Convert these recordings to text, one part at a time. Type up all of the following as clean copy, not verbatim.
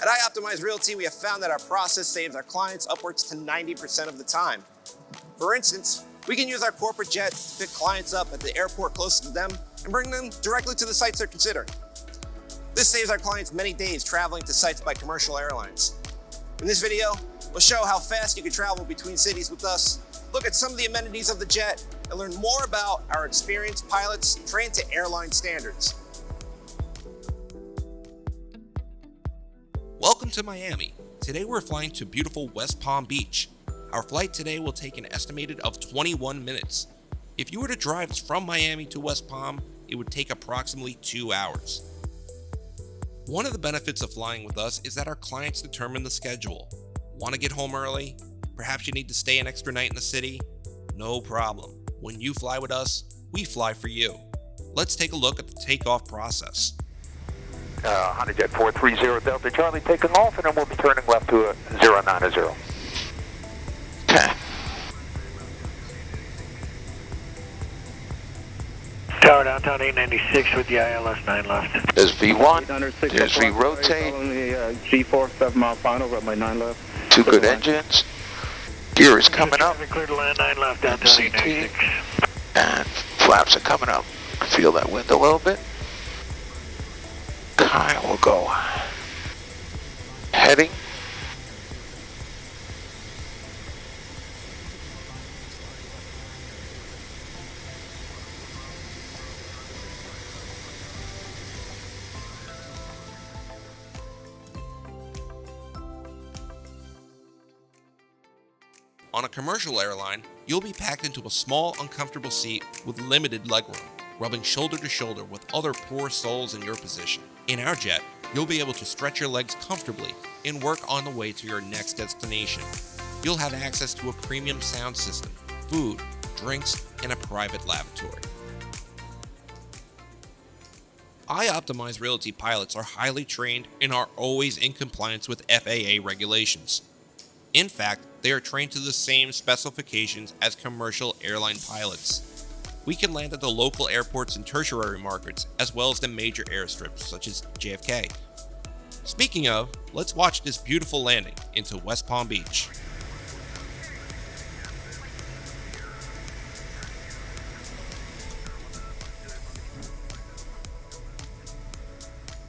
At iOptimize Realty, we have found that our process saves our clients upwards to 90% of the time. For instance, we can use our corporate jet to pick clients up at the airport closest to them and bring them directly to the sites they're considering. This saves our clients many days traveling to sites by commercial airlines. In this video, we'll show how fast you can travel between cities with us, look at some of the amenities of the jet, and learn more about our experienced pilots trained to airline standards. Welcome to Miami. Today we're flying to beautiful West Palm Beach. Our flight today will take an estimated of 21 minutes. If you were to drive from Miami to West Palm, it would take approximately 2 hours. One of the benefits of flying with us is that our clients determine the schedule. Want to get home early? Perhaps you need to stay an extra night in the city? No problem. When you fly with us, we fly for you. Let's take a look at the takeoff process. HondaJet 430 Delta Charlie taking off, and then we'll be turning left to a 090. Tower downtown 896 with the ILS 9 left. There's V1, there's V-rotate, G4, 7 mile final, got my 9 left. two good engines, gear is coming up, Clear to land 9 left downtown CT, 896. and flaps are coming up. Feel that wind a little bit. Okay, we'll go heading. On a commercial airline, you'll be packed into a small, uncomfortable seat with limited legroom, rubbing shoulder to shoulder with other poor souls in your position. In our jet, you'll be able to stretch your legs comfortably and work on the way to your next destination. You'll have access to a premium sound system, food, drinks, and a private lavatory. iOptimize Realty pilots are highly trained and are always in compliance with FAA regulations. In fact, they are trained to the same specifications as commercial airline pilots. We can land at the local airports and tertiary markets, as well as the major airstrips such as JFK. Speaking of, let's watch this beautiful landing into West Palm Beach.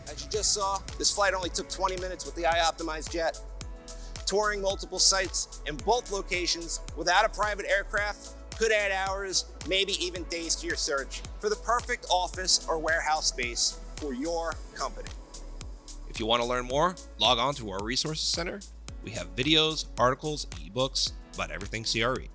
As you just saw, this flight only took 20 minutes with the iOptimize jet. Touring multiple sites in both locations without a private aircraft could add hours, maybe even days to your search for the perfect office or warehouse space for your company. If you want to learn more, log on to our resources center. We have videos, articles, ebooks about everything CRE.